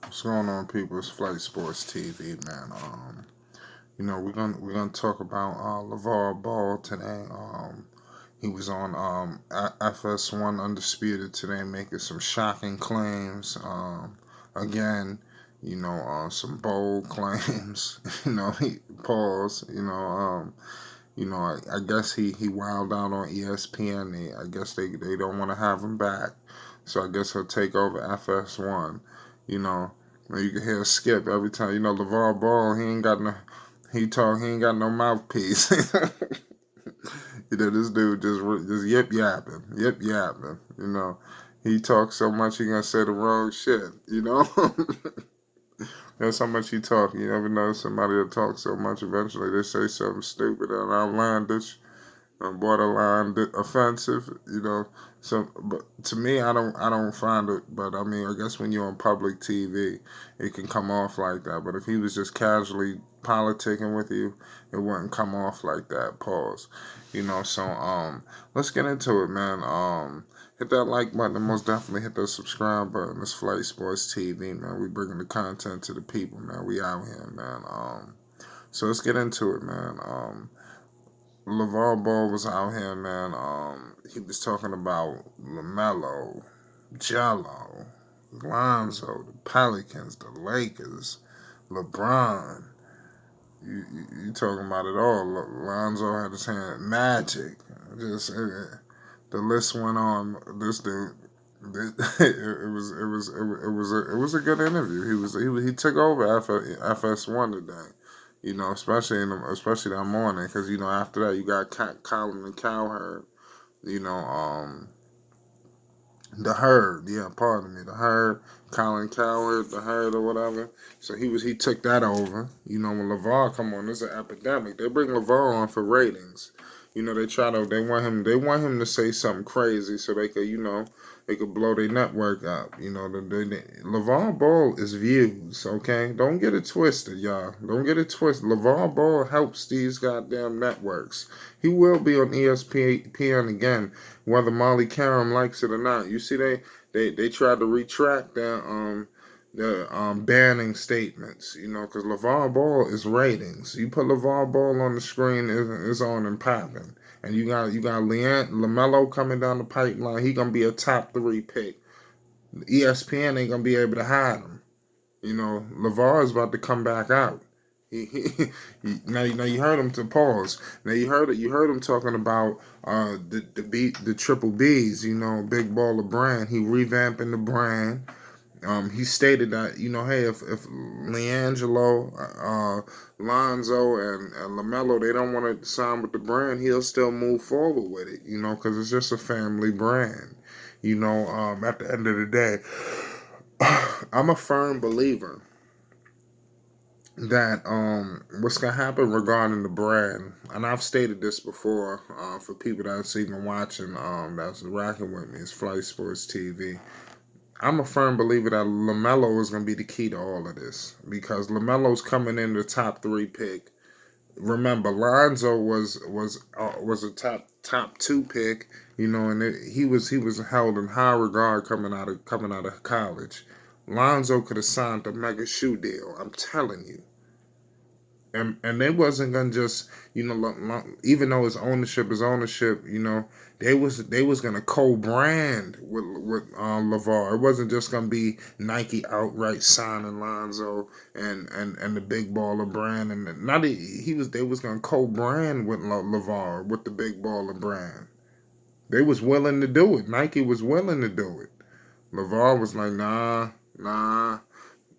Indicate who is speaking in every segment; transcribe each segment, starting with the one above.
Speaker 1: What's going on, people? It's Flight Sports TV, man. We're gonna talk about Lavar Ball today. He was on FS1 Undisputed today, making some shocking claims. Again, some bold claims. He pause. I guess he wilded out on ESPN. I guess they don't want to have him back, so I guess he'll take over FS1. You know, you can hear Skip every time. LeVar Ball, he ain't got no mouthpiece. This dude just yip yapping, yip yapping. He talks so much he gonna say the wrong shit. That's how much he talk. You never know somebody that talks so much. Eventually, they say something stupid and outlandish, borderline offensive. So, but to me, I don't find it. But I mean, I guess when you're on public TV, it can come off like that. But if he was just casually politicking with you, it wouldn't come off like that. Pause. So let's get into it, man. Hit that like button and most definitely hit that subscribe button. It's Flight Sports TV, man. We bringing the content to the people, man. We out here, man. So let's get into it, man. LeVar Ball was out here, man. He was talking about LaMelo, Jello, Lonzo, the Pelicans, the Lakers, LeBron. You talking about it all? Lonzo had his hand Magic. Just the list went on. This dude. It was a good interview. He took over FS1 today. Especially that morning, because after that you got Colin and Cowherd. You know, the Herd. Yeah, pardon me, the Herd. Colin Cowherd, the Herd or whatever. So he took that over. When LeVar come on, there's an epidemic. They bring LeVar on for ratings. They want him to say something crazy so they could blow their network up. LeVar Ball is views, okay? Don't get it twisted, y'all. Don't get it twisted. LeVar Ball helps these goddamn networks. He will be on ESPN again, whether Molly Karam likes it or not. You see, they tried to retract the banning statements, because LeVar Ball is ratings. You put LeVar Ball on the screen, it's on and popping. And you got LaMelo coming down the pipeline. He gonna be a top 3 pick. ESPN ain't gonna be able to hide him. LeVar is about to come back out. Now you heard him to pause. Now you heard him talking about the triple B's. Big Baller brand. He revamping the brand. He stated that hey, if LiAngelo, Lonzo, and LaMelo they don't want to sign with the brand, he'll still move forward with it. Because it's just a family brand. At the end of the day, I'm a firm believer that what's gonna happen regarding the brand, and I've stated this before for people that's even watching, that's rocking with me, it's Flight Sports TV. I'm a firm believer that LaMelo is going to be the key to all of this, because LaMelo's coming in the top 3 pick. Remember, Lonzo was a top 2 pick, and he was held in high regard coming out of college. Lonzo could have signed a mega shoe deal. I'm telling you. And they wasn't gonna just even though his ownership is ownership, they was gonna co-brand with LeVar. It wasn't just gonna be Nike outright signing Lonzo and the Big Baller brand, and not they was gonna co-brand with LeVar with the Big Baller brand. They was willing to do it. Nike was willing to do it. LeVar was like, nah.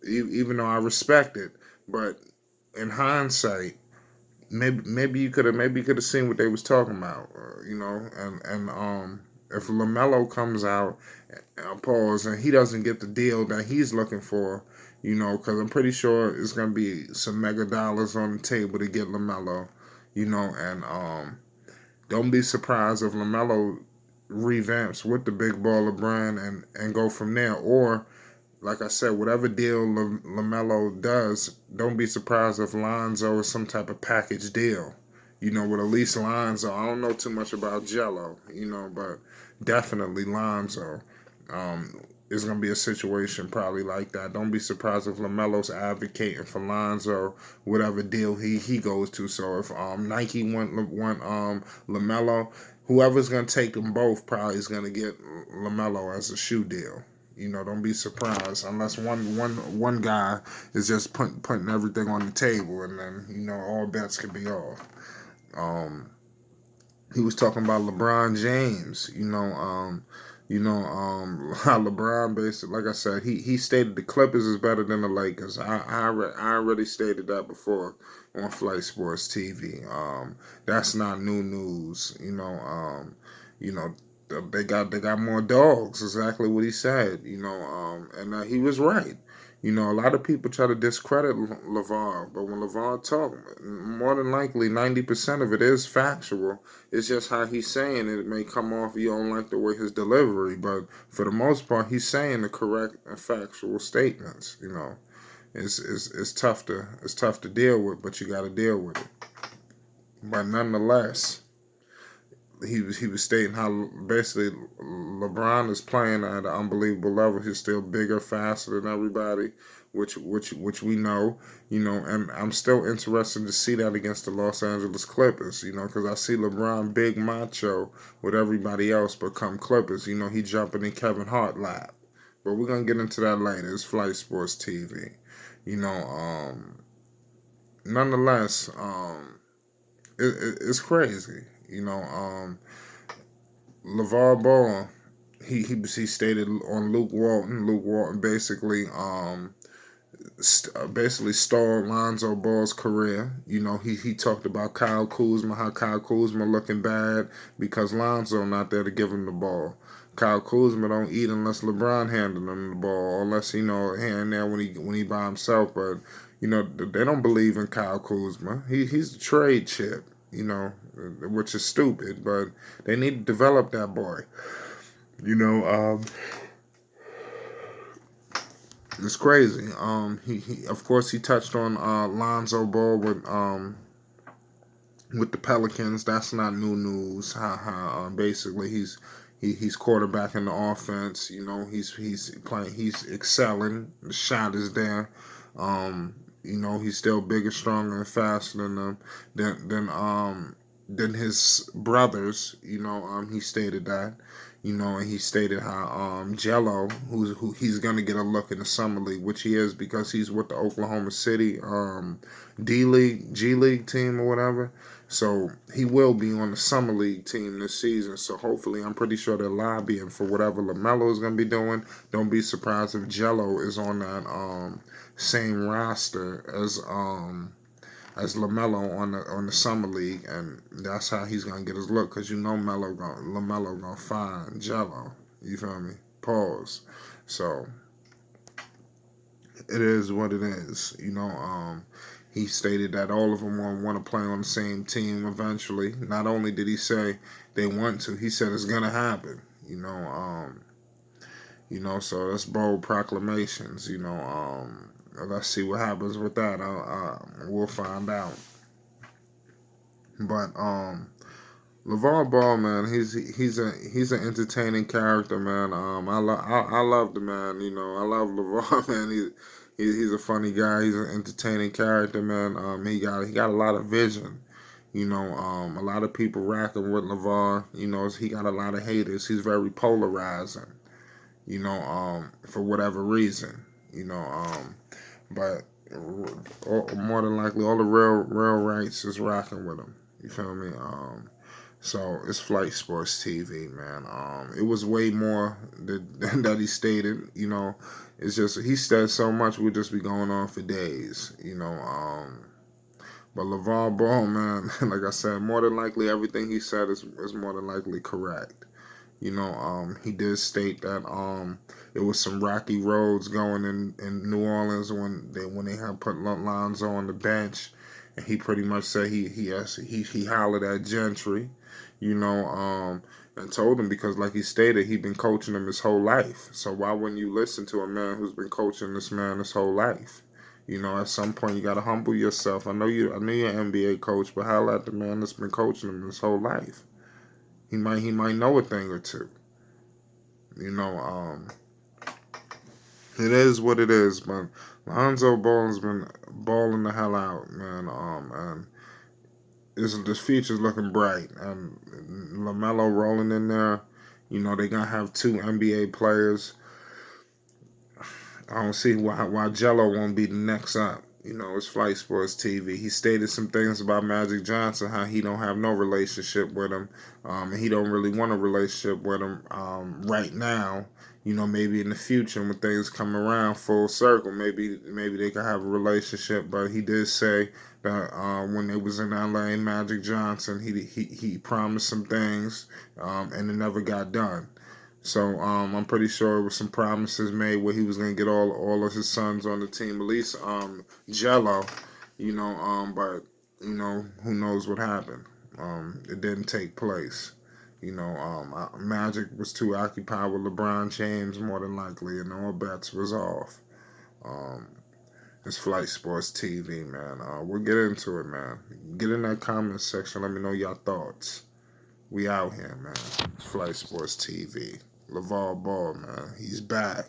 Speaker 1: Even though I respect it, but in hindsight, maybe you could have seen what they was talking about, and if LaMelo comes out, pause, and he doesn't get the deal that he's looking for, because I'm pretty sure it's gonna be some mega dollars on the table to get LaMelo, and don't be surprised if LaMelo revamps with the Big Baller brand and go from there, or like I said, whatever deal LaMelo does, don't be surprised if Lonzo is some type of package deal. With at least Lonzo. I don't know too much about Jello, but definitely Lonzo. Um, it's going to be a situation probably like that. Don't be surprised if LaMelo's advocating for Lonzo, whatever deal he goes to. So if Nike want LaMelo, whoever's going to take them both probably is going to get LaMelo as a shoe deal. Don't be surprised unless one guy is just putting everything on the table, and then all bets could be off. Um, he was talking about LeBron James. How LeBron basically, like I said, he stated the Clippers is better than the Lakers. I already stated that before on Flight Sports TV. That's not new news. You know, they got more dogs. Exactly what he said. And he was right. A lot of people try to discredit Lavar, but when Lavar talk, more than likely 90% of it is factual. It's just how he's saying it. It may come off you don't like the way his delivery, but for the most part, he's saying the correct and factual statements. It's tough to deal with, but you got to deal with it. But nonetheless, he was stating how basically LeBron is playing at an unbelievable level. He's still bigger, faster than everybody, which we know, and I'm still interested to see that against the Los Angeles Clippers, because I see LeBron big macho with everybody else, but come Clippers, he jumping in Kevin Hart lap. But we're gonna get into that later. It's Flight Sports TV, nonetheless, it's crazy. LeVar Ball, he stated on Luke Walton. Luke Walton basically stalled Lonzo Ball's career. He talked about Kyle Kuzma, how Kyle Kuzma looking bad because Lonzo not there to give him the ball. Kyle Kuzma don't eat unless LeBron handing him the ball, unless here and there when he by himself. But they don't believe in Kyle Kuzma. He's the trade chip. Which is stupid, but they need to develop that boy. It's crazy. He of course he touched on Lonzo Ball with the Pelicans. That's not new news. How basically he's quarterbacking the offense. He's playing. He's excelling. The shot is there. He's still bigger, stronger, and faster than them. Than his brothers. He stated that. And he stated how Jello, who he's gonna get a look in the summer league, which he is because he's with the Oklahoma City G League team or whatever. So he will be on the summer league team this season. So hopefully, I'm pretty sure they're lobbying for whatever LaMelo is gonna be doing. Don't be surprised if Jello is on that same roster as LaMelo on the summer league, and that's how he's gonna get his look. Cause LaMelo gonna find Jello. You feel me? Pause. So it is what it is. He stated that all of them want to play on the same team eventually. Not only did he say they want to, he said it's gonna happen. So that's bold proclamations. Let's see what happens with that. We'll find out. But LeVar Ball, man, he's an entertaining character, man. I love the man. I love LeVar, man. He's a funny guy. He's an entertaining character, man. He got a lot of vision. A lot of people racking with LeVar. He got a lot of haters. He's very polarizing. For whatever reason. But more than likely, all the real rights is rocking with him. You feel me? So it's Flight Sports TV, man. It was way more that he stated. It's just he said so much we'll just be going on for days. But LeVar Ball, man, like I said, more than likely everything he said is more than likely correct. He did state that it was some rocky roads going in New Orleans when they had put Lonzo on the bench, and he pretty much said he hollered at Gentry, and told him because like he stated he'd been coaching him his whole life. So why wouldn't you listen to a man who's been coaching this man his whole life? At some point you gotta humble yourself. I know you're an NBA coach, but holler at the man that's been coaching him his whole life. He might know a thing or two. It is what it is, but Lonzo Ball's been balling the hell out, man. And this future's looking bright. And LaMelo rolling in there. You know, they're gonna have two NBA players. I don't see why Jello won't be the next up. You know, it's Flight Sports TV. He stated some things about Magic Johnson, how he don't have no relationship with him, and he don't really want a relationship with him right now. You know, maybe in the future when things come around full circle, maybe they could have a relationship. But he did say that when they was in LA, Magic Johnson, he promised some things, and it never got done. So I'm pretty sure it was some promises made where he was gonna get all of his sons on the team, at least Jello, you know. But you know who knows what happened. It didn't take place. You know, Magic was too occupied with LeBron James more than likely, and all bets was off. Um, it's Flight Sports TV, man. We'll get into it, man. Get in that comment section. Let me know your thoughts. We out here, man. It's Flight Sports TV. Lavar Ball, man. He's back.